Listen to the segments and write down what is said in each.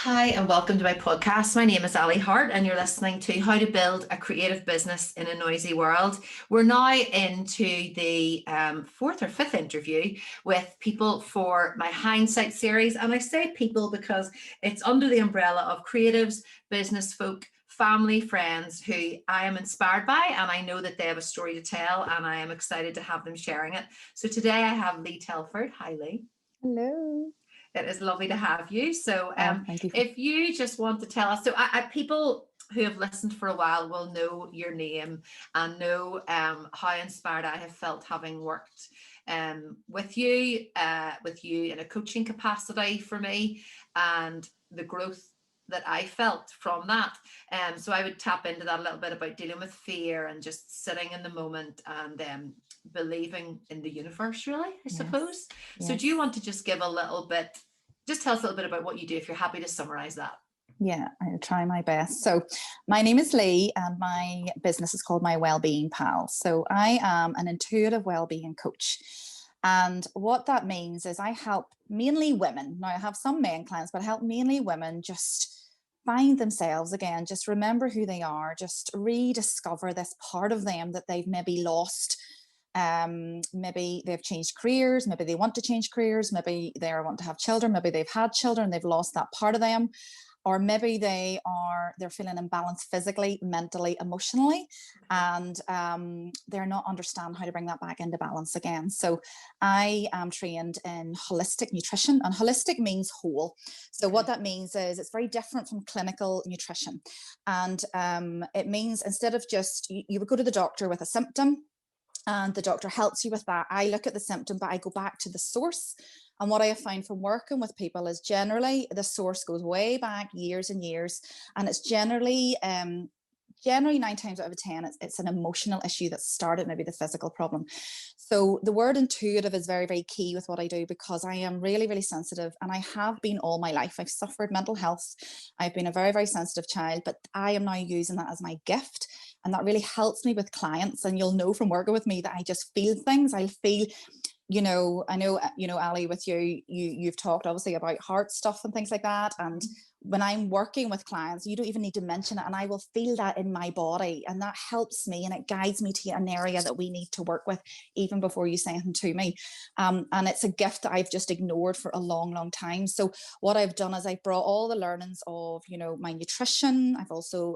Hi, and welcome to my podcast. My name is Ali Hart, and you're listening to How to Build a Creative Business in a Noisy World. We're now into the fourth or fifth interview with people for my Hindsight series. And I say people because it's under the umbrella of creatives, business folk, family, friends who I am inspired by, and I know that they have a story to tell, and I am excited to have them sharing it. So today I have Lee Telford. Hi, Lee. Hello. It is lovely to have you. So, Thank you. if you just want to tell us, so people who have listened for a while will know your name and know how inspired I have felt having worked with you in a coaching capacity for me, and the growth that I felt from that. So I would tap into that a little bit about dealing with fear and just sitting in the moment and believing in the universe, really, I suppose. So do you want to just give a little bit, just tell us a little bit about what you do, if you're happy to summarize that? Yeah, I'll try my best. So my name is Lee and my business is called My Wellbeing Pal. So I am an intuitive wellbeing coach. And what that means is I help mainly women. Now I have some men clients, but I help mainly women just find themselves again, just remember who they are, just rediscover this part of them that they've maybe lost. Maybe they've changed careers, maybe they want to change careers, maybe they want to have children, maybe they've had children, they've lost that part of them, or maybe they're feeling imbalanced physically, mentally, emotionally, and they're not understand how to bring that back into balance again. So I am trained in holistic nutrition, and holistic means whole. So what that means is it's very different from clinical nutrition, and it means instead of just you would go to the doctor with a symptom and the doctor helps you with that. I look at the symptom, but I go back to the source. And what I have found from working with people is generally the source goes way back years and years. And it's generally 9 times out of 10, it's an emotional issue that started maybe the physical problem. So the word intuitive is very, very key with what I do, because I am really, really sensitive, and I have been all my life. I've suffered mental health. I've been a very, very sensitive child, but I am now using that as my gift. And that really helps me with clients. And you'll know from working with me that I just feel things. I feel, I know, Ali, with you've talked obviously about heart stuff and things like that. And when I'm working with clients, you don't even need to mention it, and I will feel that in my body, and that helps me and it guides me to an area that we need to work with even before you say anything to me. And it's a gift that I've just ignored for a long, long time. So what I've done is I've brought all the learnings of, my nutrition. I've also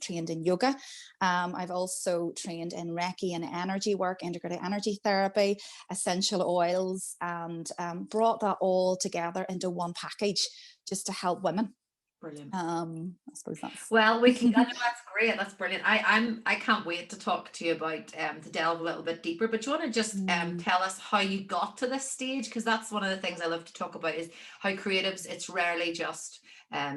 trained in yoga. I've also trained in Reiki and energy work, integrated energy therapy, essential oils, and brought that all together into one package just to help women. Brilliant. I suppose that's well, we can. That's great. That's brilliant. I can't wait to talk to you about to delve a little bit deeper. But do you want to just tell us how you got to this stage? Because that's one of the things I love to talk about, is how creatives, it's rarely just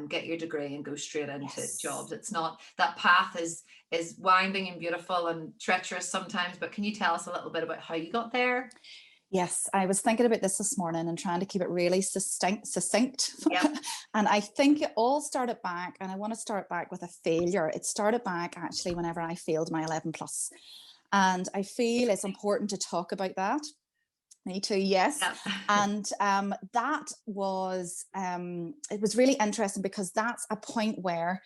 get your degree and go straight into jobs. It's not, that path is winding and beautiful and treacherous sometimes. But can you tell us a little bit about how you got there? Yes, I was thinking about this morning and trying to keep it really succinct. Yep. And I think it all started back, and I want to start back with a failure. It started back actually whenever I failed my 11 plus. And I feel it's important to talk about that. Me too, yes. Yep. And that was, it was really interesting, because that's a point where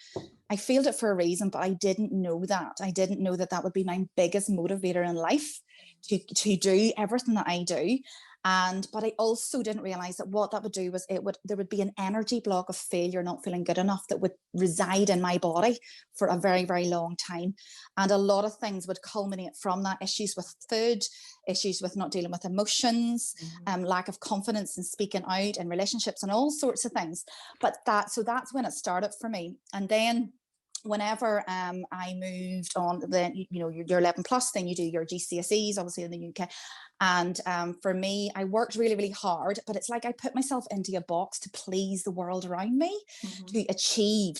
I failed it for a reason, but I didn't know that. I didn't know that that would be my biggest motivator in life, to do everything that I do. But I also didn't realize that what that would do was there would be an energy block of failure, not feeling good enough, that would reside in my body for a very, very long time. And a lot of things would culminate from that: issues with food, issues with not dealing with emotions, lack of confidence in speaking out in relationships, and all sorts of things. So that's when it started for me. And then whenever I moved on, then you're 11 plus, then you do your GCSEs, obviously in the UK. And for me, I worked really, really hard, but it's like I put myself into a box to please the world around me, to achieve,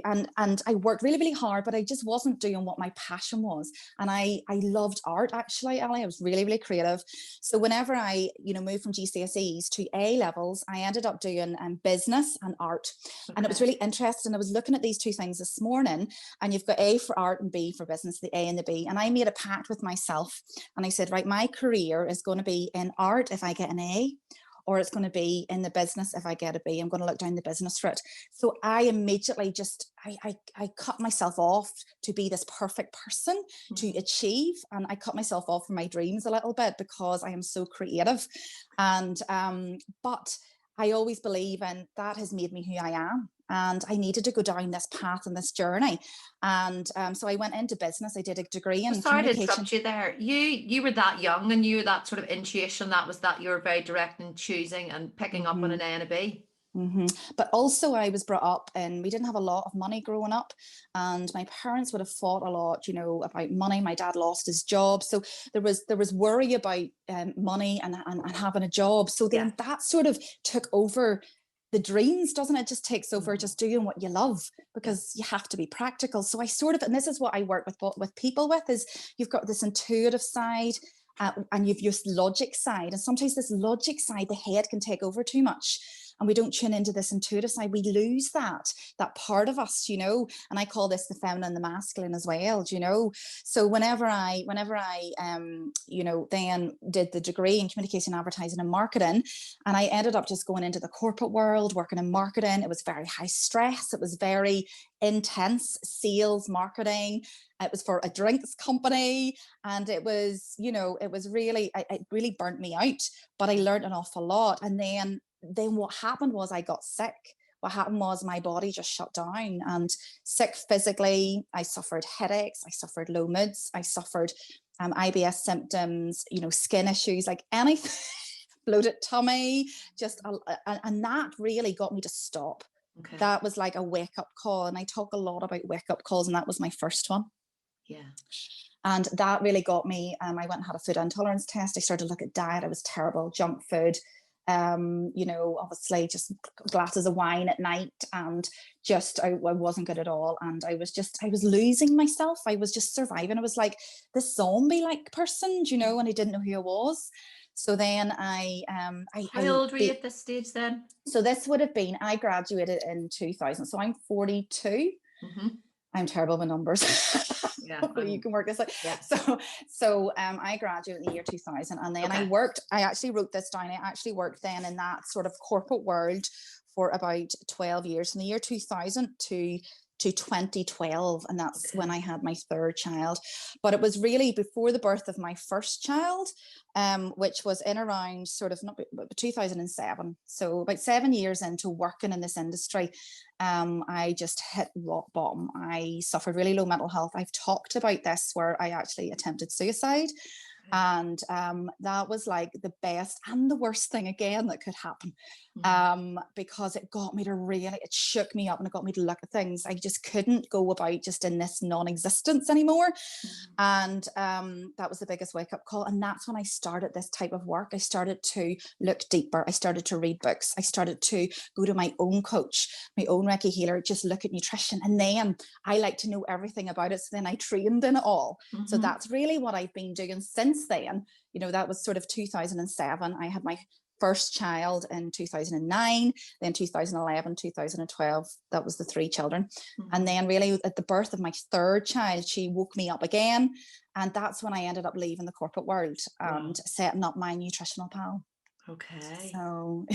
and I worked really, really hard, but I just wasn't doing what my passion was. And I loved art, actually, Ali. I was really, really creative. So whenever I, moved from GCSEs to A levels, I ended up doing business and art. Okay. And it was really interesting. I was looking at these two things this morning, and you've got A for art and B for business, the A and the B. And I made a pact with myself, and I said, right, my career is going to be in art if I get an A, or it's going to be in the business. If I get a B, I'm going to look down the business route. So I immediately just, I cut myself off to be this perfect person to achieve. And I cut myself off from my dreams a little bit because I am so creative. And, but I always believe in that has made me who I am. And I needed to go down this path and this journey. And so I went into business. I did a degree in Sorry to communication. interrupt you there. You were that young, and you were that sort of intuition, that you were very direct in choosing and picking up on an A and a B. But also I was brought up and we didn't have a lot of money growing up, and my parents would have fought a lot, you know, about money. My dad lost his job, so there was worry about money and having a job. So then that sort of took over the dreams, doesn't it? It just takes over just doing what you love, because you have to be practical. So I sort of, and this is what I work with people with, is you've got this intuitive side, and you've your logic side, and sometimes this logic side, the head can take over too much, and we don't tune into this intuitive side. We lose that part of us, you know. And I call this the feminine and the masculine as well, you know. So whenever I you know, then did the degree in communication, advertising and marketing, and I ended up just going into the corporate world, working in marketing. It was very high stress, it was very intense sales marketing. It was for a drinks company, and it was, you know, it was really, it really burnt me out, but I learned an awful lot. And then what happened was I got sick. What happened was my body just shut down, and sick physically. I suffered headaches, I suffered low moods, I suffered IBS symptoms, you know, skin issues, like anything, bloated tummy, just, and that really got me to stop. Okay. That was like a wake up call. And I talk a lot about wake up calls, and that was my first one. Yeah. And that really got me. I went and had a food intolerance test. I started to look at diet. I was terrible, junk food, you know, obviously just glasses of wine at night, and just I wasn't good at all. And I was losing myself. I was just surviving. I was like this zombie like person, you know, and I didn't know who I was. So then How old were you at this stage then? So this would have been, I graduated in 2000, so I'm 42. I'm terrible with numbers. Yeah, hopefully you can work this out. Yeah. So I graduated in the year 2000, and then I actually wrote this down. I actually worked then in that sort of corporate world for about 12 years, from the year 2000 to 2012, and that's when I had my third child. But it was really before the birth of my first child, which was in around sort of not 2007. So about 7 years into working in this industry, I just hit rock bottom. I suffered really low mental health. I've talked about this, where I actually attempted suicide. And that was like the best and the worst thing again that could happen, because it got me to really, it shook me up, and it got me to look at things. I just couldn't go about just in this non-existence anymore. And that was the biggest wake-up call. And that's when I started this type of work. I started to look deeper. I started to read books. I started to go to my own coach, my own Reiki healer, just look at nutrition. And then I like to know everything about it. So then I trained in it all. So that's really what I've been doing since then. You know, that was sort of 2007. I had my first child in 2009, then 2011, 2012. That was the 3 children. And then really at the birth of my third child, she woke me up again. And that's when I ended up leaving the corporate world and setting up my nutritional pal. Okay. So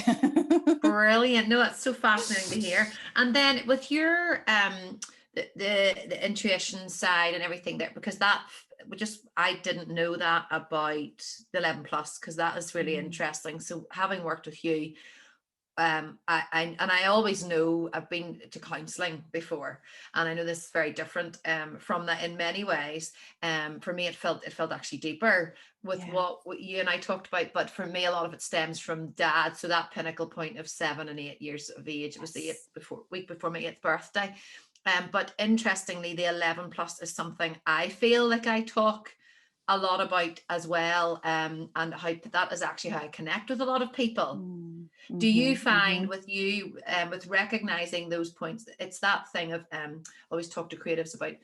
brilliant. No, that's so fascinating to hear. And then with your the intuition side and everything there, because that I didn't know that about the 11 plus, because that is really interesting. So having worked with you, I always know, I've been to counseling before, and I know this is very different from that in many ways. For me, it felt actually deeper with what you and I talked about, but for me, a lot of it stems from dad. So that pinnacle point of 7 and 8 years of age, it was the week before my 8th birthday. But interestingly, the 11 plus is something I feel like I talk a lot about as well, and how that is actually how I connect with a lot of people. Do you find with you, with recognizing those points, it's that thing of always talk to creatives about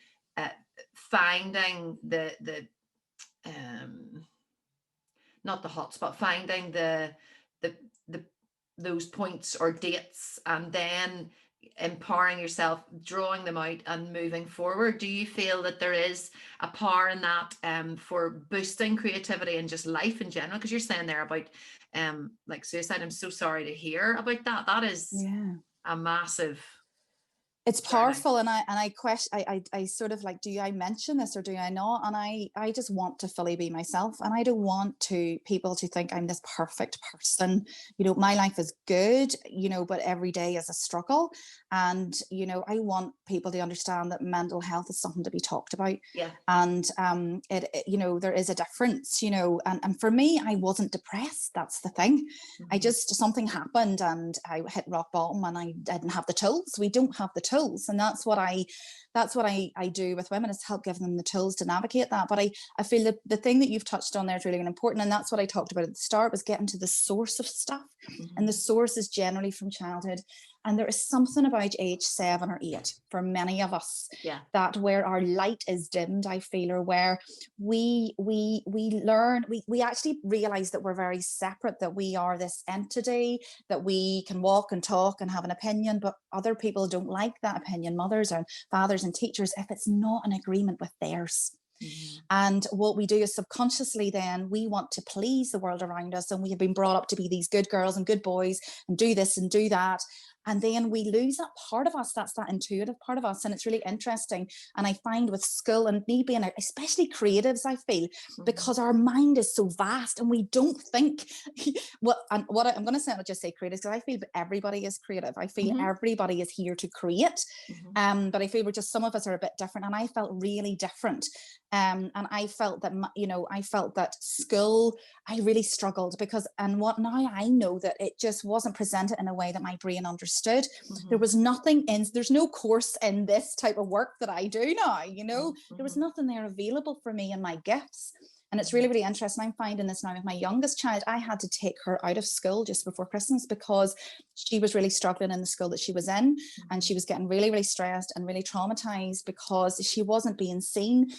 finding the not the hotspot, finding the those points or dates, and then empowering yourself, drawing them out and moving forward. Do you feel that there is a power in that for boosting creativity and just life in general? Because you're saying there about like suicide. I'm so sorry to hear about that. That is a massive it's journey. powerful, and I question, I sort of like, do I mention this or do I not? And I just want to fully be myself, and I don't want people to think I'm this perfect person. You know, my life is good, you know, but every day is a struggle. And, you know, I want people to understand that mental health is something to be talked about. Yeah. And it you know, there is a difference, you know, and for me, I wasn't depressed. That's the thing. I just, something happened and I hit rock bottom, and I didn't have the tools. We don't have the tools, and that's what I do with women, is help give them the tools to navigate that. But I feel that the thing that you've touched on there is really important, and that's what I talked about at the start, was getting to the source of stuff. And the source is generally from childhood. And there is something about age 7 or 8 for many of us, that where our light is dimmed, I feel, or where we learn, we actually realize that we're very separate, that we are this entity, that we can walk and talk and have an opinion, but other people don't like that opinion, mothers and fathers and teachers, if it's not in agreement with theirs. And what we do is subconsciously then we want to please the world around us, and we have been brought up to be these good girls and good boys and do this and do that. And then we lose that part of us, that's that intuitive part of us. And it's really interesting. And I find with school, and me being, especially creatives, I feel, because our mind is so vast and we don't think what I'm going to say, I'll just say creatives, because I feel everybody is creative. I feel everybody is here to create. But I feel we're just, some of us are a bit different, and I felt really different. And I felt that, you know, I felt that school, I really struggled because, and what now I know that it just wasn't presented in a way that my brain understood. There was nothing there's no course in this type of work that I do now, you know, there was nothing there available for me and my gifts. And it's really, really interesting. I'm finding this now with my youngest child. I had to take her out of school just before Christmas because she was really struggling in the school that she was in. And she was getting really, really stressed and really traumatized because she wasn't being seen.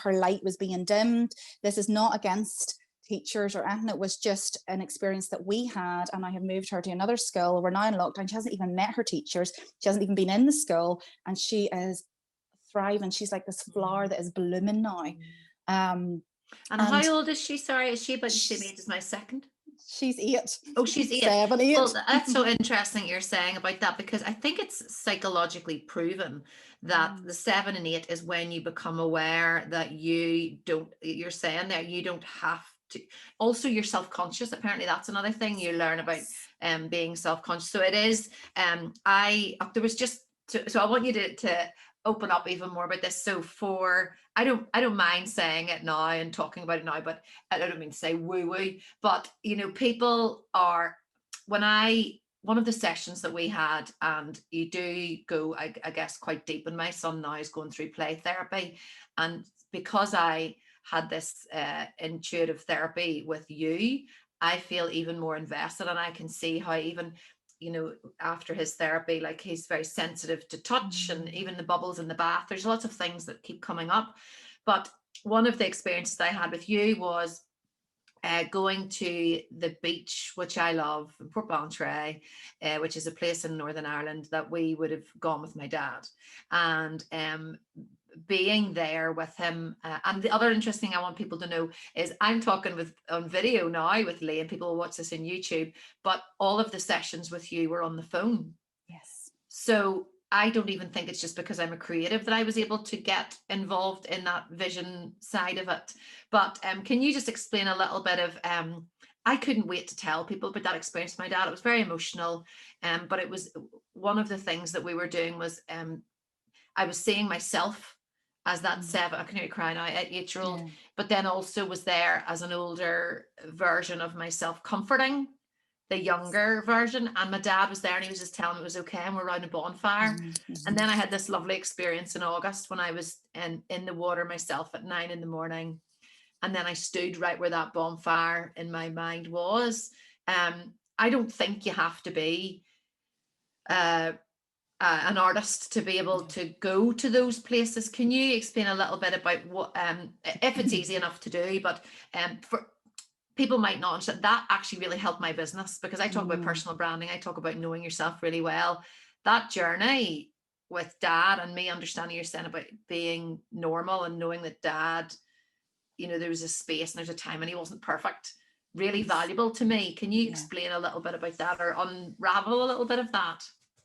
Her light was being dimmed. This is not against teachers or anything. It was just an experience that we had. And I have moved her to another school. We're now in lockdown. She hasn't even met her teachers. She hasn't even been in the school. And she is thriving. She's like this flower that is blooming now. And how old is she? Sorry, is she about the same age as my second? She's 8. Oh, she's 8. 7, 8. Well, that's so interesting you're saying about that, because I think it's psychologically proven that the 7 and 8 is when you become aware that you're saying that you don't have to. Also, you're self-conscious. Apparently, that's another thing you learn about being self-conscious. So it is. There was just so I want you to open up even more about this. So I don't mind saying it now and talking about it now, but I don't mean to say woo-woo, but you know, people are, one of the sessions that we had, and you do go, I guess, quite deep, and my son now is going through play therapy. And because I had this intuitive therapy with you, I feel even more invested, and I can see how even, you know, after his therapy, like he's very sensitive to touch and even the bubbles in the bath. There's lots of things that keep coming up. But one of the experiences I had with you was going to the beach, which I love, in Port Ballantrae, which is a place in Northern Ireland that we would have gone with my dad. And being there with him, and the other interesting thing I want people to know is I'm talking on video now with Lee, and people will watch this on YouTube, but all of the sessions with you were on the phone. Yes. So I don't even think it's just because I'm a creative that I was able to get involved in that vision side of it. But can you just explain a little bit of I couldn't wait to tell people about that experience with my dad. It was very emotional, but it was one of the things that we were doing was I was seeing myself as that 7, I can hear you crying now, 8-year-old, but then also was there as an older version of myself, comforting the younger version. And my dad was there and he was just telling me it was okay, and we're around a bonfire. And then I had this lovely experience in August when I was in the water myself at 9 a.m. And then I stood right where that bonfire in my mind was. I don't think you have to be an artist to be able to go to those places. Can you explain a little bit about what, if it's easy enough to do, but for people might not understand, that actually really helped my business, because I talk about personal branding. I talk about knowing yourself really well. that journey with dad, and me understanding you're saying about being normal and knowing that dad, there was a space and there's a time and he wasn't perfect, really valuable to me. Can you Yeah. explain a little bit about that or unravel a little bit of that?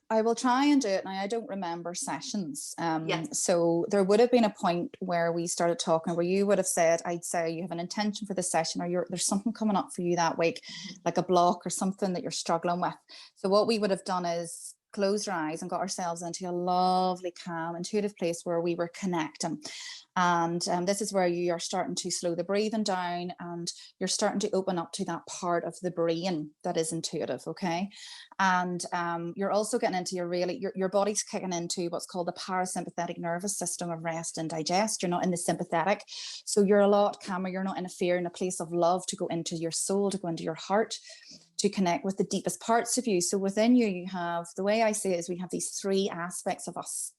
I will try and do it. Now, I don't remember sessions. Yes. So there would have been a point where we started talking where you would have said, I'd say you have an intention for the session, or there's something coming up for you that week, like a block or something that you're struggling with. So what we would have done is closed our eyes and got ourselves into a lovely, calm, intuitive place where we were connecting. And this is where you are starting to slow the breathing down, and you're starting to open up to that part of the brain that is intuitive. Okay. And you're also getting into your body's kicking into what's called the parasympathetic nervous system of rest and digest. You're not in the sympathetic, so you're a lot calmer. You're not in a fear, in a place of love, to go into your soul, to go into your heart, to connect with the deepest parts of you. So within you, you have, the way I say it is, we have these three aspects of us.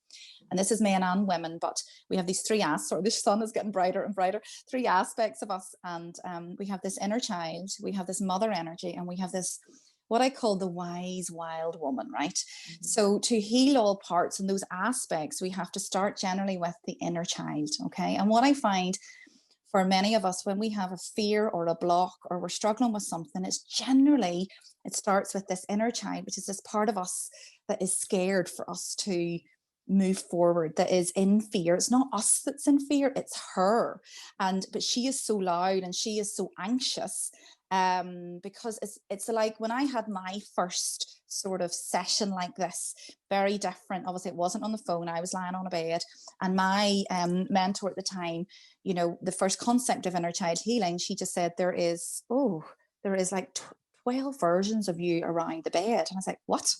And this is men and women, but we have these three aspects. Sorry, the sun is getting brighter and brighter. Three aspects of us. And we have this inner child, we have this mother energy, and we have this, what I call the wise, wild woman, right? Mm-hmm. So to heal all parts and those aspects, we have to start generally with the inner child, okay? And what I find for many of us, when we have a fear or a block or we're struggling with something, it's generally, it starts with this inner child, which is this part of us that is scared for us to move forward, that is in fear. It's not us that's in fear, it's her. But she is so loud and she is so anxious, because it's like when I had my first sort of session like this, very different. Obviously, it wasn't on the phone. I was lying on a bed, and my mentor at the time, the first concept of inner child healing, she just said, there is like 12 versions of you around the bed. And I was like, what?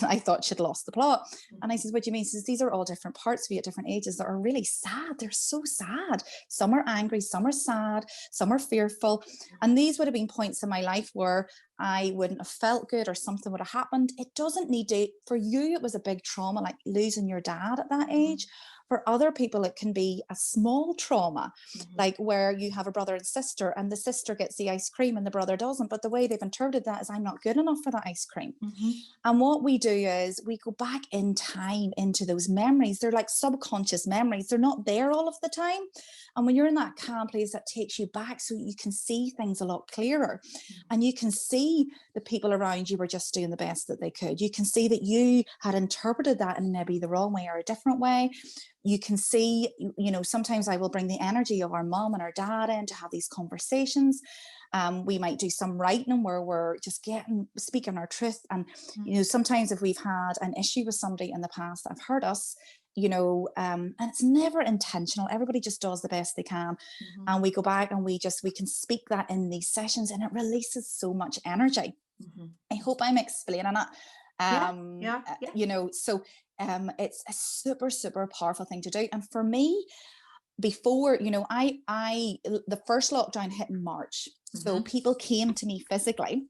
I thought she'd lost the plot. And I said, what do you mean? She says, these are all different parts of you at different ages that are really sad. They're so sad. Some are angry, some are sad, some are fearful. And these would have been points in my life where I wouldn't have felt good or something would have happened. It doesn't need to, for you, it was a big trauma, like losing your dad at that age. For other people, it can be a small trauma, like where you have a brother and sister, and the sister gets the ice cream and the brother doesn't. But the way they've interpreted that is, I'm not good enough for that ice cream. And what we do is we go back in time into those memories. They're like subconscious memories. They're not there all of the time. And when you're in that calm place, that takes you back so you can see things a lot clearer. And you can see the people around you were just doing the best that they could. You can see that you had interpreted that in maybe the wrong way or a different way. You can see, sometimes I will bring the energy of our mom and our dad in to have these conversations. We might do some writing where we're just speaking our truth. And, sometimes if we've had an issue with somebody in the past that have hurt us, and it's never intentional. Everybody just does the best they can. And we go back and we can speak that in these sessions, and it releases so much energy. I hope I'm explaining it. So it's a super, super powerful thing to do. And for me, before, I the first lockdown hit in March. So people came to me physically.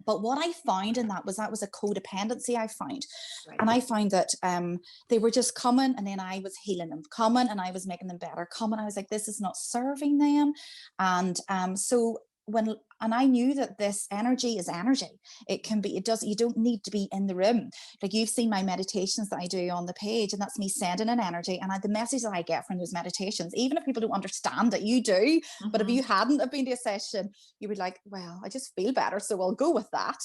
But what I found in that was a codependency I found. Right. And I found that they were just coming, and then I was healing them, coming, and I was making them better, coming. I was like, this is not serving them. And and I knew that this energy is energy. You don't need to be in the room. Like, you've seen my meditations that I do on the page, and that's me sending an energy. And the message that I get from those meditations, even if people don't understand it, you do. But if you hadn't have been to a session, you would like, well, I just feel better, so I'll go with that.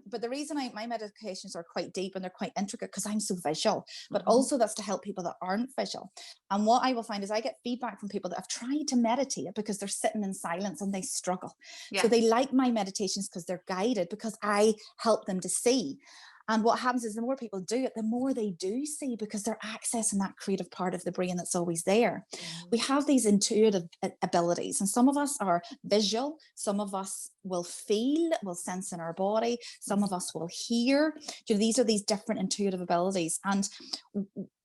But the reason my meditations are quite deep and they're quite intricate, because I'm so visual, but also that's to help people that aren't visual. And what I will find is I get feedback from people that have tried to meditate because they're sitting in silence and they struggle. Yeah. So they like my meditations because they're guided, because I help them to see. And what happens is the more people do it, the more they do see, because they're accessing that creative part of the brain that's always there. We have these intuitive abilities, and some of us are visual, some of us will feel, will sense in our body, some of us will hear. These are these different intuitive abilities, and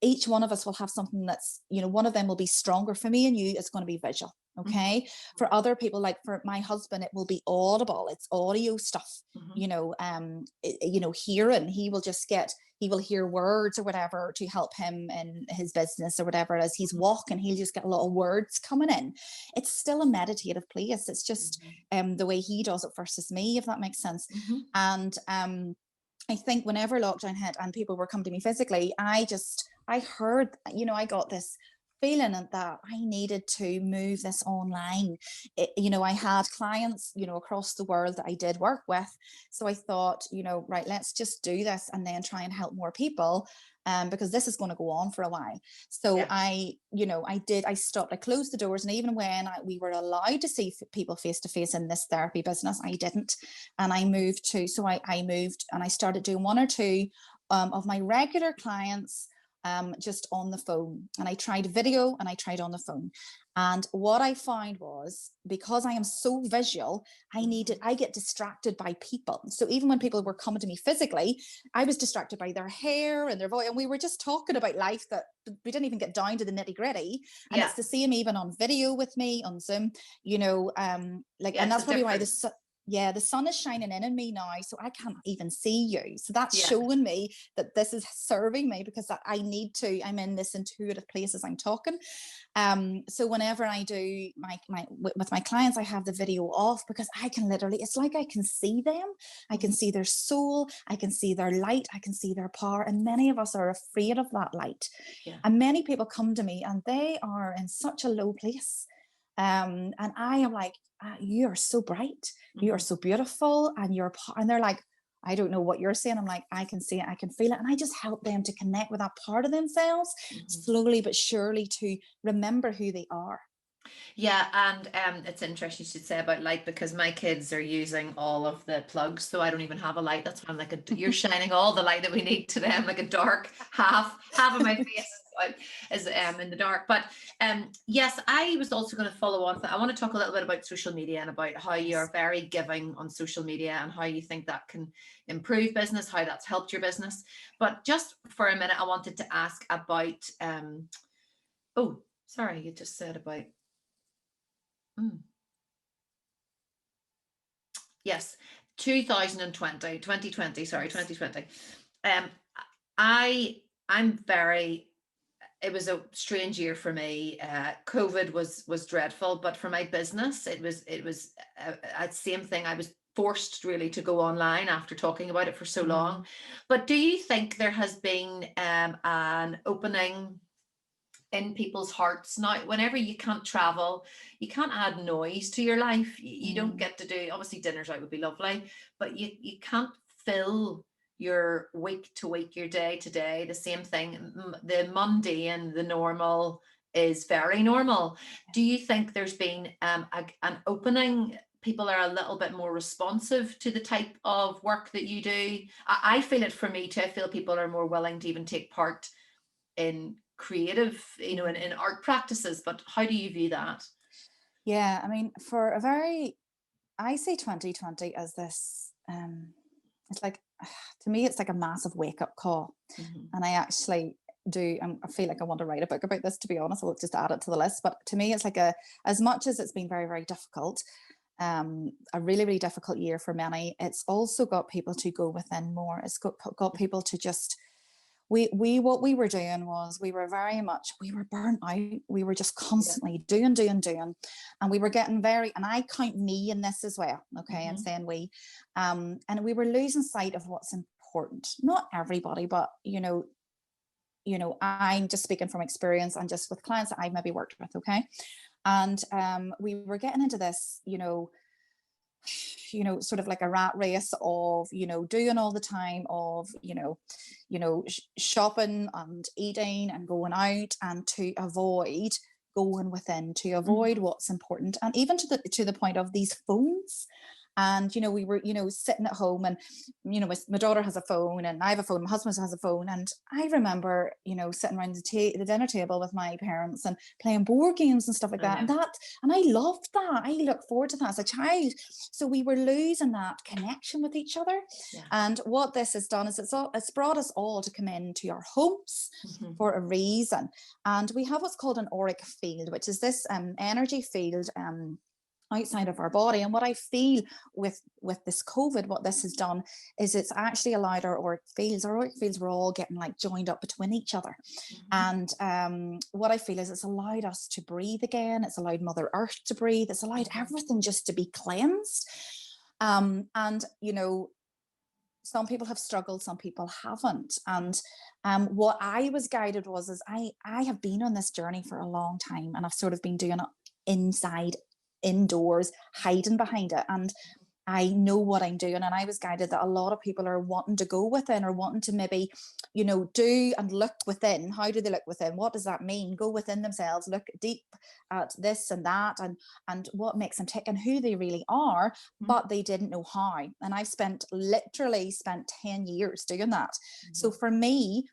each one of us will have something that's, one of them will be stronger. For me and you, it's going to be visual. Okay. For other people, like for my husband, it will be audible. It's audio stuff, hearing. He will hear words or whatever to help him in his business or whatever. As he's walking, he'll just get a lot of words coming in. It's still a meditative place. It's just the way he does it versus me, if that makes sense. And I think whenever lockdown hit and people were coming to me physically, I heard, I got this feeling that I needed to move this online. I had clients, across the world that I did work with. So I thought, right, let's just do this and then try and help more people. Because this is going to go on for a while. So Yeah. I stopped, I closed the doors. And even when we were allowed to see people face to face in this therapy business, I didn't. And I moved I moved and I started doing one or two of my regular clients just on the phone. And I tried video and I tried on the phone. And what I found was, because I am so visual, I get distracted by people. So even when people were coming to me physically, I was distracted by their hair and their voice. And we were just talking about life that we didn't even get down to the nitty gritty. And it's the same even on video with me on Zoom, and that's probably why the sun is shining in me now, so I can't even see you. So that's showing me that this is serving me, because I'm in this intuitive place as I'm talking. So whenever I do with my clients, I have the video off, because I can literally, it's like I can see them. I can see their soul. I can see their light. I can see their power. And many of us are afraid of that light. Yeah. And many people come to me and they are in such a low place. And I am like, you are so bright, you are so beautiful, and they're like, I don't know what you're saying. I'm like, I can see it, I can feel it. And I just help them to connect with that part of themselves, slowly but surely, to remember who they are. Yeah, and it's interesting you should say about light, because my kids are using all of the plugs, so I don't even have a light. That's why I'm like, you're shining all the light that we need to them, like a dark half of my face is in the dark. But yes, I was also going to follow on. I want to talk a little bit about social media and about how you're very giving on social media and how you think that can improve business, how that's helped your business. But just for a minute, I wanted to ask about oh, sorry, you just said about yes, 2020, sorry, 2020. I'm very, it was a strange year for me. COVID was dreadful, but for my business, it was a same thing. I was forced really to go online after talking about it for so long. But do you think there has been an opening in people's hearts now? Whenever you can't travel, you can't add noise to your life. You don't get to do, obviously dinners out would be lovely, but you can't fill your week to week, your day to day, the same thing. The mundane, the normal is very normal. Do you think there's been an opening? People are a little bit more responsive to the type of work that you do. I feel it for me too. I feel people are more willing to even take part in creative, in art practices. But how do you view that? Yeah, I mean, I see 2020 as this, it's like, to me, it's like a massive wake-up call. And I actually I feel like I want to write a book about this, to be honest. I'll just add it to the list. But to me, it's like as much as it's been very, very difficult, a really, really difficult year for many, it's also got people to go within more. It's got people to just, what we were doing was we were burnt out. We were just constantly doing, and we were getting and I count me in this as well, okay, and saying we, and we were losing sight of what's important. Not everybody, but I'm just speaking from experience and just with clients that I've maybe worked with, okay, and we were getting into this, sort of like a rat race of, doing all the time, of, shopping and eating and going out, and to avoid going within, to avoid what's important, and even to the point of these phones. And we were sitting at home, and my daughter has a phone and I have a phone, my husband has a phone, and I remember sitting around the dinner table with my parents and playing board games and stuff like that. And I loved that. I look forward to that as a child. So we were losing that connection with each other. And what this has done is it's brought us all to come into our homes for a reason. And we have what's called an auric field, which is this energy field outside of our body. And what I feel with this COVID, what this has done is it's actually allowed our auric fields were all getting like joined up between each other. And what I feel is it's allowed us to breathe again. It's allowed Mother Earth to breathe. It's allowed everything just to be cleansed. And some people have struggled, some people haven't. And what I was guided was, is I have been on this journey for a long time, and I've sort of been doing it inside, indoors, hiding behind it. And I know what I'm doing. And I was guided that a lot of people are wanting to go within, or wanting to maybe, do and look within. How do they look within? What does that mean? Go within themselves, look deep at this and that, and what makes them tick, and who they really are, but they didn't know how. And I literally spent 10 years doing that. So for me,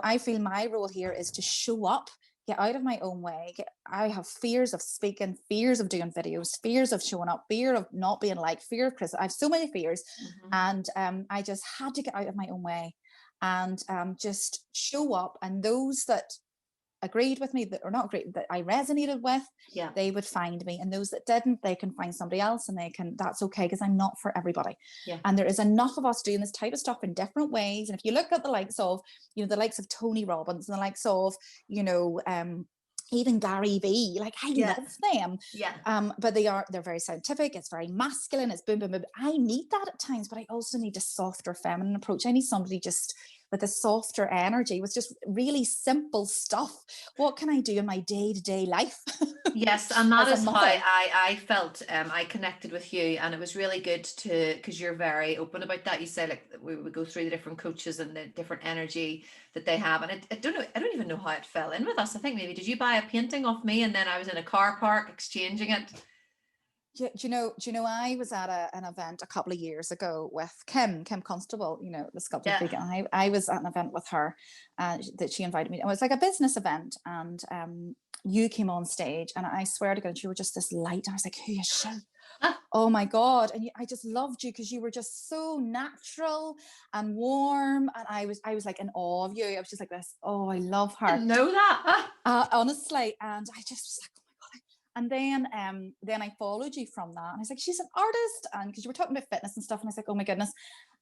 I feel my role here is to show up, get out of my own way. I have fears of speaking, fears of doing videos, fears of showing up, fear of not being liked, fear of Chris. I have so many fears. And I just had to get out of my own way and just show up. And those that agreed with me, that or not agreed, that I resonated with, they would find me. And those that didn't, they can find somebody else, and that's okay, because I'm not for everybody. And there is enough of us doing this type of stuff in different ways. And if you look at the likes of, the likes of Tony Robbins, and the likes of, even Gary Vee, like I love them. But they're very scientific, it's very masculine, it's boom, boom, boom. I need that at times, but I also need a softer feminine approach. I need somebody just with a softer energy, with just really simple stuff. What can I do in my day-to-day life? Yes, and that is how I felt. I connected with you, and it was really good because you're very open about that. You say, like, we would go through the different coaches and the different energy that they have, and I don't know, I don't even know how it fell in with us. I think maybe, did you buy a painting off me, and then I was in a car park exchanging it? Do you know, I was at an event a couple of years ago with Kim Constable, the sculptor freak. And I was at an event with her that she invited me. It was like a business event, and you came on stage, and I swear to God, you were just this light. I was like, who is she? Oh my God. And I just loved you, because you were just so natural and warm. And I was like in awe of you. I was just like this, oh, I love her. I didn't know that. Honestly. And I just was like, and then I followed you from that. And I was like, she's an artist. And because you were talking about fitness and stuff. And I was like, oh my goodness.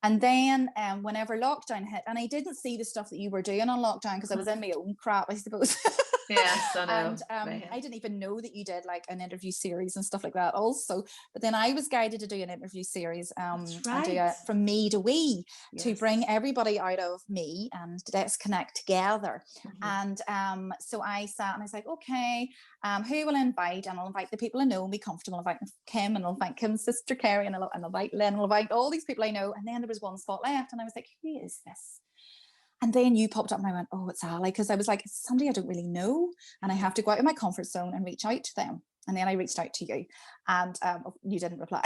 And then whenever lockdown hit, and I didn't see the stuff that you were doing on lockdown, because I was in my own crap, I suppose. Yes, I know. And I didn't even know that you did like an interview series and stuff like that also. But then I was guided to do an interview series and do it from me to we, to bring everybody out of me and let's connect together. And so I sat and I was like, okay, who will I invite? And I'll invite the people I know and be comfortable. I'll invite Kim, and I'll invite Kim's sister Kerry, and I'll invite Lynn, I'll invite all these people I know. And then there was one spot left, and I was like, who is this? And then you popped up, and I went, oh, it's Ali. Because I was like, it's somebody I don't really know, and I have to go out of my comfort zone and reach out to them. And then I reached out to you, and you didn't reply.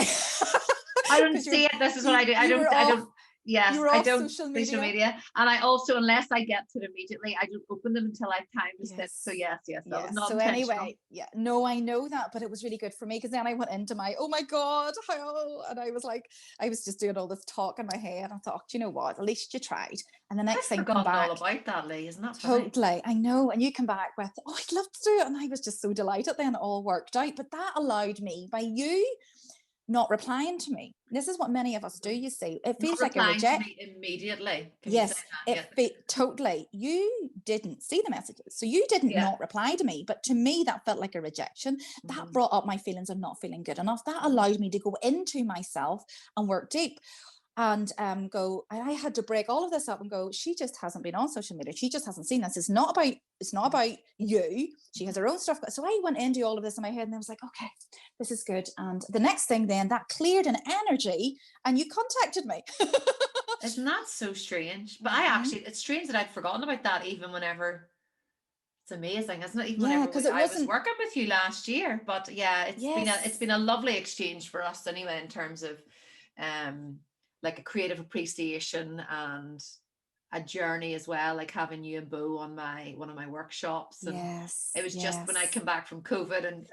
I don't see it. This is what I do. I don't. Yes, I don't social media. And I also, unless I get to it immediately, I don't open them until I have time to sit. So yes. That was not so anyway, no, I know that, but it was really good for me, because then I went into my, oh my God, how? And I was like, I was just doing all this talk in my head. I thought, you know what, at least you tried. And the next thing come back, all about that, Lee, isn't that funny? Totally, I know. And you come back with, oh, I'd love to do it. And I was just so delighted then it all worked out. But that allowed me, by you not replying to me. This is what many of us do, you see. It feels like a rejection. Immediately. Yes, totally. You didn't see the messages. So you didn't not reply to me. But to me, that felt like a rejection. That brought up my feelings of not feeling good enough. That allowed me to go into myself and work deep. And I had to break all of this up and go, she just hasn't been on social media. She just hasn't seen this. It's not about you. She has her own stuff. So I went into all of this in my head, and I was like, okay, this is good. And the next thing then, that cleared an energy, and you contacted me. Isn't that so strange? But it's strange that I'd forgotten about that, even whenever. It's amazing, isn't it? Even whenever I was working with you last year. But it's been a lovely exchange for us anyway, in terms of like a creative appreciation and a journey as well, like having you and Bo on one of my workshops. And it was just when I came back from COVID, and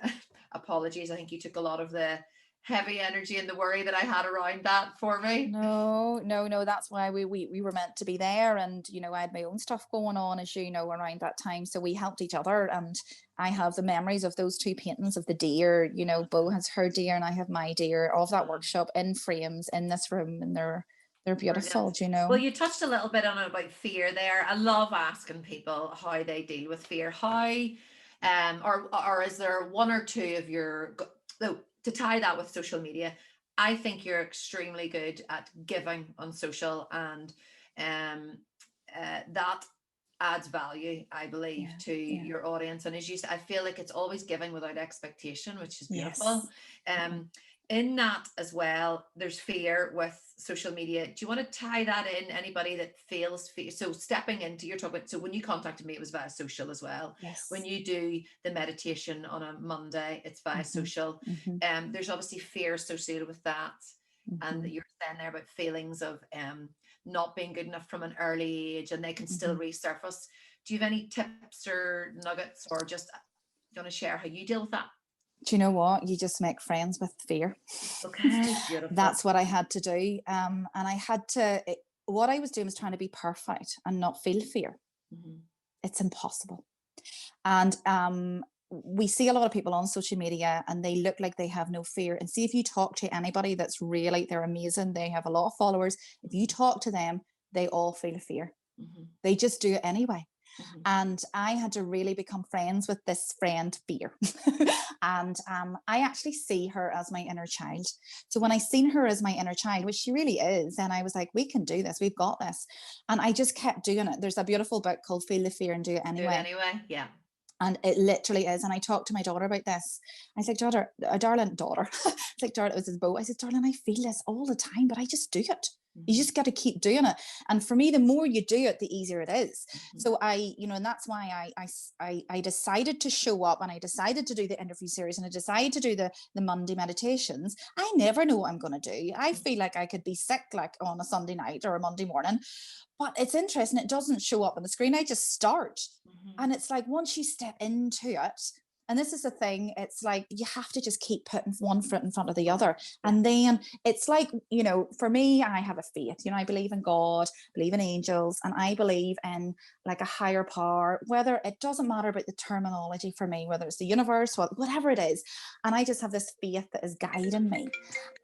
apologies, I think you took a lot of the heavy energy and the worry that I had around that for me. No, that's why we were meant to be there. And I had my own stuff going on, as you know, around that time, so we helped each other. And I have the memories of those two paintings of the deer. Bo has her deer and I have my deer, of that workshop in frames in this room, and they're beautiful. Well, you touched a little bit on it about fear there. I love asking people how they deal with fear. How or is there one or two of your to tie that with social media, I think you're extremely good at giving on social, and um, that adds value, I believe, Yeah, to yeah, your audience. And as you said, I feel like it's always giving without expectation, which is beautiful. yes. Mhm. Um, in that as well, there's fear with social media. Do you want to tie that in? Anybody that feels fear? So stepping into your topic. So when you contacted me, it was via social as well. When Yes. you do the meditation on a Monday, it's via Hmm. social. Hmm. There's obviously fear associated with that, and Hmm. you're saying there about feelings of not being good enough from an early age, and they can still Hmm. resurface. Do you have any tips or nuggets, or just do you want to share how you deal with that? Do you know what? You just make friends with fear. Okay, beautiful. That's what I had to do. And I had to, what I was doing was trying to be perfect and not feel fear. Mhm. It's impossible. And we see a lot of people on social media and they look like they have no fear. And see, if you talk to anybody that's really, they're amazing, they have a lot of followers, if you talk to them, they all feel fear. Mhm. They just do it anyway. Mhm. And I had to really become friends with this friend, fear. And I actually see her as my inner child. So when Yeah. I seen her as my inner child, which she really is, and I was like, we can do this, we've got this. And I just kept doing it. There's a beautiful book called Feel the Fear and Do It Do it Anyway. anyway. Yeah. And it literally is. And I talked to my daughter about this. I was like, daughter, darling daughter. It's like, daughter, it was his boat. I said, darling, I feel this all the time, but I just do it. You Mhm. just got to keep doing it. And for me, the more you do it, the easier it is. Mhm. So and that's why I decided to show up, and I decided to do the interview series, and I decided to do the Monday meditations. I never know what I'm going to do. I feel like I could be sick like on a Sunday night or a Monday morning, but it's interesting. It doesn't show up on the screen. I just start. Mhm. And it's like once you step into it, and this is the thing, it's like you have to just keep putting one foot in front of the Yeah. other. And then it's like, for me, I have a faith. I believe in God, believe in angels, and I believe in like a higher power, whether it doesn't matter about the terminology for me, whether it's the universe, whatever it is. And I just have this faith that is guiding me.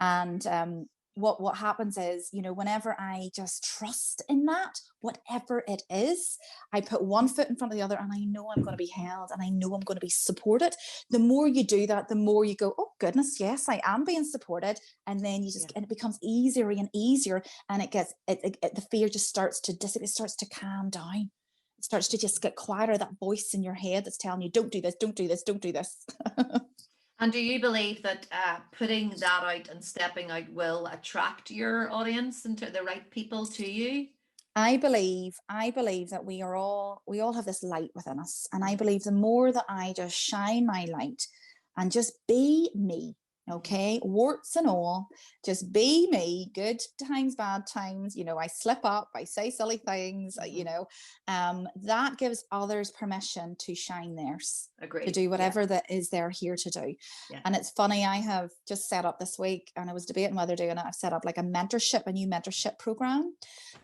And what happens is, whenever I just trust in that, whatever it is, I put one foot in front of the other, and I know I'm going to be held, and I know I'm going to be supported. The more you do that, the more you go, oh goodness, yes, I am being supported. And then Yeah. and it becomes easier and easier, and the fear just starts to dissipate, it starts to calm down. It starts to just get quieter, that voice in your head that's telling you, don't do this, don't do this, don't do this. And do you believe that putting that out and stepping out will attract your audience and to the right people to you? I believe that we all have this light within us. And I Mhm. believe the more that I just shine my light and just be me, Mhm. okay, warts and all, just be me, good times, bad times, I slip up, I say silly things, Mhm. that gives others permission to shine theirs, to Agreed. do Yeah. whatever that is they're here to do. Yeah. And it's funny, I have just set up this week, and I was debating whether doing it, I've set up like a new mentorship program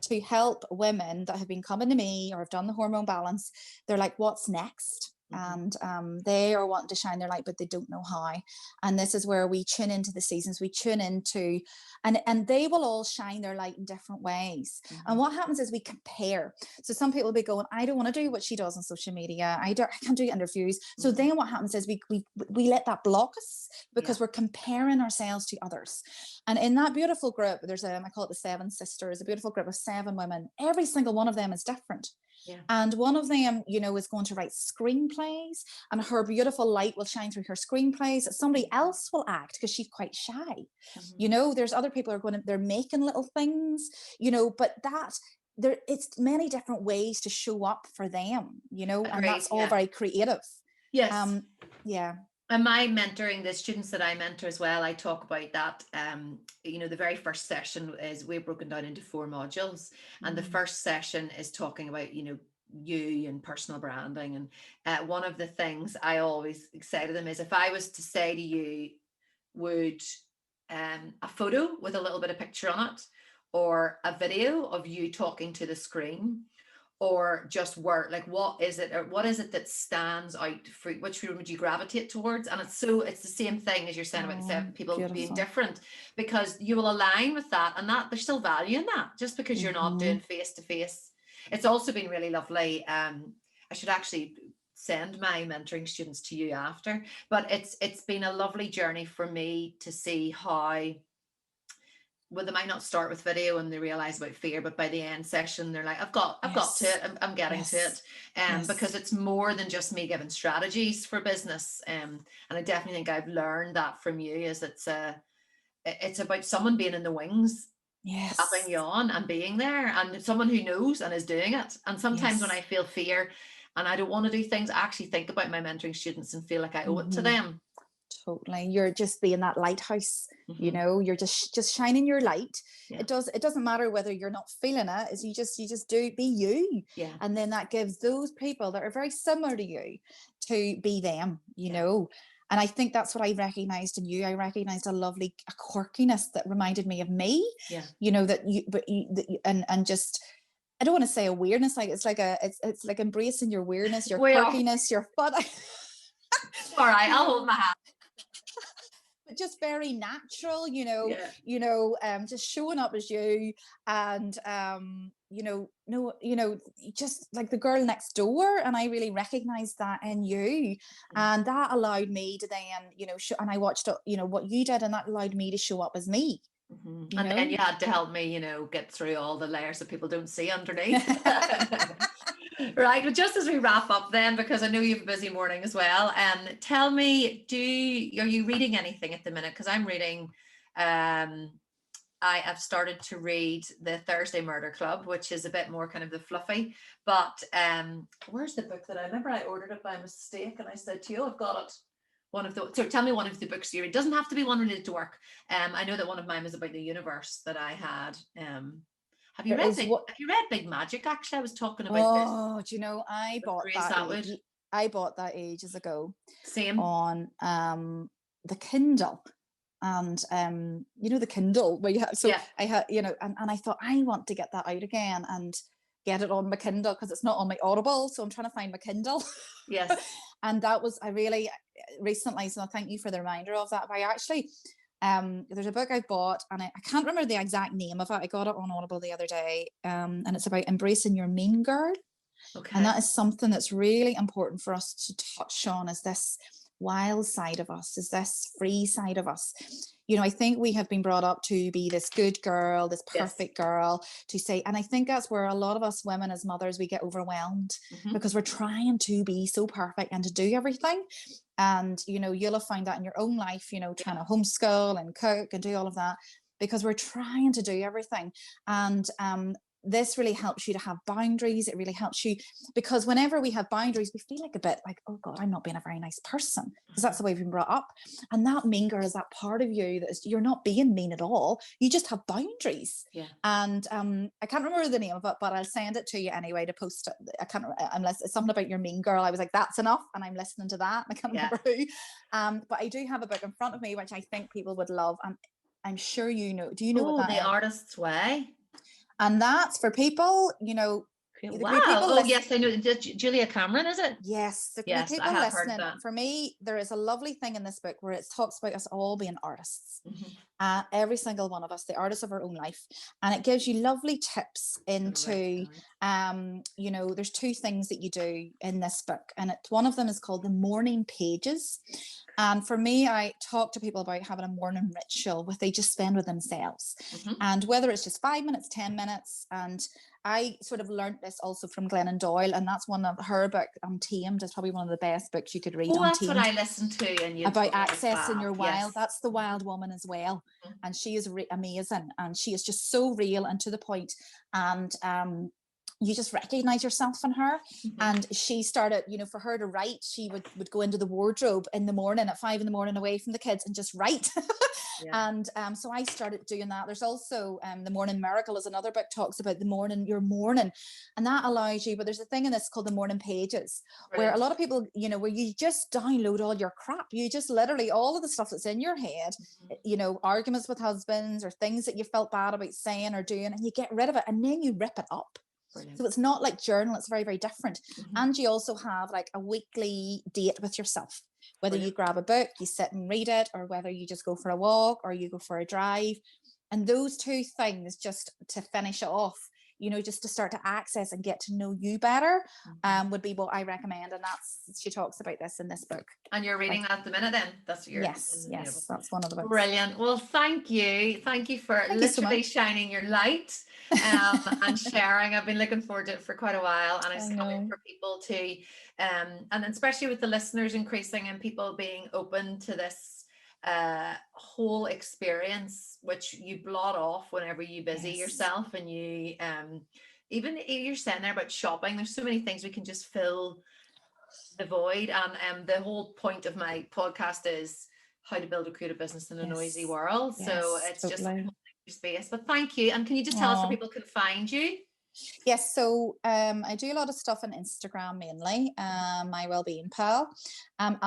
to help women that have been coming to me or have done the hormone balance. They're like, what's next? Mhm. And they are wanting to shine their light, but they don't know how. And this is where we tune into the seasons, we tune into, and they will all shine their light in different ways. And Mhm. what happens is we compare. So some people will be going, I don't want to do what she does on social media. I can't do interviews. So Mhm. then what happens is we let that block us Yeah. because we're comparing ourselves to others. And in that beautiful group, I call it the Seven Sisters, a beautiful group of 7 women. Every single one of them is different. Yeah. And one of them, is going to write screenplays, and her beautiful light will shine through her screenplays. Somebody else will act because she's quite shy. Mhm. There's other people who are they're making little things, but it's many different ways to show up for them, and Agreed. that's all Yeah. very creative. Yes. Um, yeah. And my mentoring, the students that I mentor as well, I talk about that. The very first session is we're broken down into 4 modules, and the Mm, first session is talking about you and personal branding. And one of the things I always say to them is, if I was to say to you, would a photo with a little bit of picture on it, or a video of you talking to the screen, or just word, like what is it, or what is it that stands out for which room would you gravitate towards? And it's the same thing as you're saying about the people being beautiful. different, because you will align with that, and that there's still value in that, just because you're not Hmm. doing face to face. It's also been really lovely. I should actually send my mentoring students to you after, but it's been a lovely journey for me to see how well, they might not start with video and they realize about fear, but by the end session, they're like, I've got to Yes. it. I'm getting to Yes. it. Yes. Because it's more than just me giving strategies for business. And I definitely think I've learned that from you, is it's about someone being in the wings, Yes. tapping you on and being there, and someone who knows and is doing it. And sometimes when Yes. I feel fear and I don't want to do things, I actually think about my mentoring students and feel like I owe it to them. Totally. You're just being that lighthouse, Mm-hmm. you're just shining your light. Yeah. It doesn't matter whether you're not feeling it, is you just do be you. Yeah. And then that gives those people that are very similar to you to be them, And I think that's what I recognized in you. I recognized a quirkiness that reminded me of me. Yeah. And just, I don't want to say a weirdness, like it's like embracing your weirdness, your We are. quirkiness, your fun. All right, I'll hold my hand. But just very natural, Yeah. just showing up as you, and just like the girl next door. And I really recognized that in you, and that allowed me to then, and I watched, what you did, and that allowed me to show up as me. Mm-hmm. And then you had to help me, get through all the layers that people don't see underneath. Right. Well, just as we wrap up then, because I know you have a busy morning as well, tell me, are you reading anything at the minute? Because I'm reading, I have started to read the Thursday Murder Club, which is a bit more kind of the fluffy, but where's the book that I remember I ordered it by mistake and I said to you, I've got it. So tell me one of the books you read. It doesn't have to be one related to work. I know that one of mine was about the universe that I had. Have you read Big Magic? Actually, I was talking about this. Oh, do you know, I bought that ages ago. Same. On the Kindle. And the Kindle where you have, so yeah. I had, and I thought, I want to get that out again and get it on my Kindle, because it's not on my Audible, so I'm trying to find my Kindle. Yes. And that was, I really recently, so thank you for the reminder of that. But I actually, there's a book I've bought, and I can't remember the exact name of it. I got it on Audible the other day, and it's about embracing your mean girl. Okay. And that is something that's really important for us to touch on, is this wild side of us, is this free side of us. I think we have been brought up to be this good girl, this perfect girl, to say, and I think that's where a lot of us women as mothers, we get overwhelmed, because we're trying to be so perfect and to do everything. And, you'll have found that in your own life, trying to homeschool and cook and do all of that, because we're trying to do everything. And this really helps you to have boundaries. It really helps you, because whenever we have boundaries, we feel like a bit like, oh God, I'm not being a very nice person, because that's the way we've been brought up. And that mean girl is that part of you that is, you're not being mean at all. You just have boundaries. Yeah. And I can't remember the name of it, but I'll send it to you anyway to post it. I can't, unless it's something about your mean girl. I was like, that's enough. And I'm listening to that. I can't remember who. But I do have a book in front of me, which I think people would love. And I'm sure do you know what that is? The Artist's Way. And that's for people, wow. People yes, I know. Julia Cameron, is it? Yes. Yes, people I have listening. Heard that. For me, there is a lovely thing in this book where it talks about us all being artists. Every single one of us, the artists of our own life. And it gives you lovely tips into, there's two things that you do in this book. And one of them is called the morning pages. And for me, I talk to people about having a morning ritual they just spend with themselves. And whether it's just 5 minutes, 10 minutes. And I sort of learned this also from Glennon Doyle, and that's one of her book, Untamed, is probably one of the best books you could read. That's what I listened to. And about accessing your wild. Yes. That's the Wild Woman as well. And she is amazing. And she is just so real and to the point. And you just recognize yourself in her. And she started, for her to write, she would go into the wardrobe in the morning at 5 a.m. away from the kids and just write. And so I started doing that. There's also The Morning Miracle is another book, talks about your morning, and that allows you, but there's a thing in this called the morning pages. Brilliant. Where a lot of people, where you just download all your crap. You just literally, all of the stuff that's in your head, arguments with husbands or things that you felt bad about saying or doing, and you get rid of it, and then you rip it up. Brilliant. So it's not like journal, it's very, very different. And you also have like a weekly date with yourself, whether you grab a book, you sit and read it, or whether you just go for a walk or you go for a drive. And those two things, just to finish it off, just to start to access and get to know you better, Mhm. would be what I recommend. And she talks about this in this book. And you're reading that at the minute then? That's what you're Yes, yes, that's one of the books. Brilliant. Well, thank you. Thank you for Thank you so literally much. shining your light and sharing. I've been looking forward to it for quite a while, and I just can't wait for people to, and then especially with the listeners increasing and people being open to this whole experience, which you blot off whenever you busy Yes. yourself, and you even you're saying there about shopping. There's so many things we can just fill the void, and the whole point of my podcast is how to build a creative business in a noisy Yes. world. So Yes, it's just a totally. whole new space. But thank you. And can you just tell us where Oh. people can find you? Yes, so I do a lot of stuff on Instagram mainly, my Wellbeing Pal, and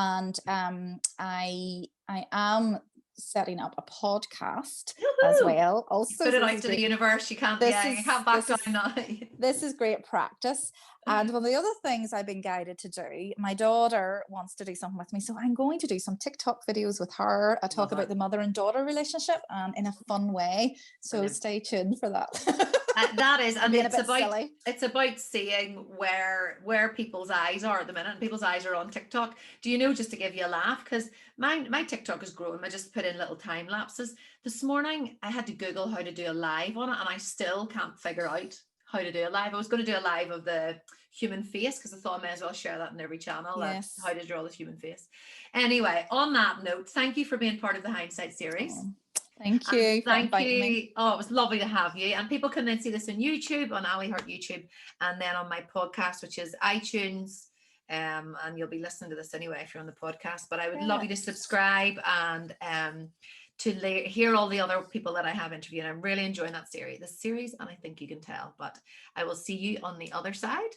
I am setting up a podcast as Woohoo! well. Also, Put it so out to the universe. You can't, this yeah, you can't back down now. this is great practice. And one of the other things I've been guided to do, my daughter wants to do something with me, so I'm going to do some TikTok videos with her. I talk about the mother and daughter relationship in a fun way. So Brilliant. Stay tuned for that. That is, and Being it's a bit about silly. it's about seeing where people's eyes are at the minute. And people's eyes are on TikTok. Do you know, just to give you a laugh, because my TikTok is growing. I just put in little time lapses. This morning I had to Google how to do a live on it, and I still can't figure out how to do a live. I was going to do a live of the human face because I thought I may as well share that in every channel. Yes. How to draw the human face. Anyway, on that note, thank you for being part of the Hindsight series. Oh, thank you for inviting me. Oh, it was lovely to have you. And people can then see this on YouTube, on Ali Heart YouTube, and then on my podcast, which is iTunes. And you'll be listening to this anyway if you're on the podcast. But I would love you to subscribe and to hear all the other people that I have interviewed. I'm really enjoying this series, and I think you can tell. But I will see you on the other side.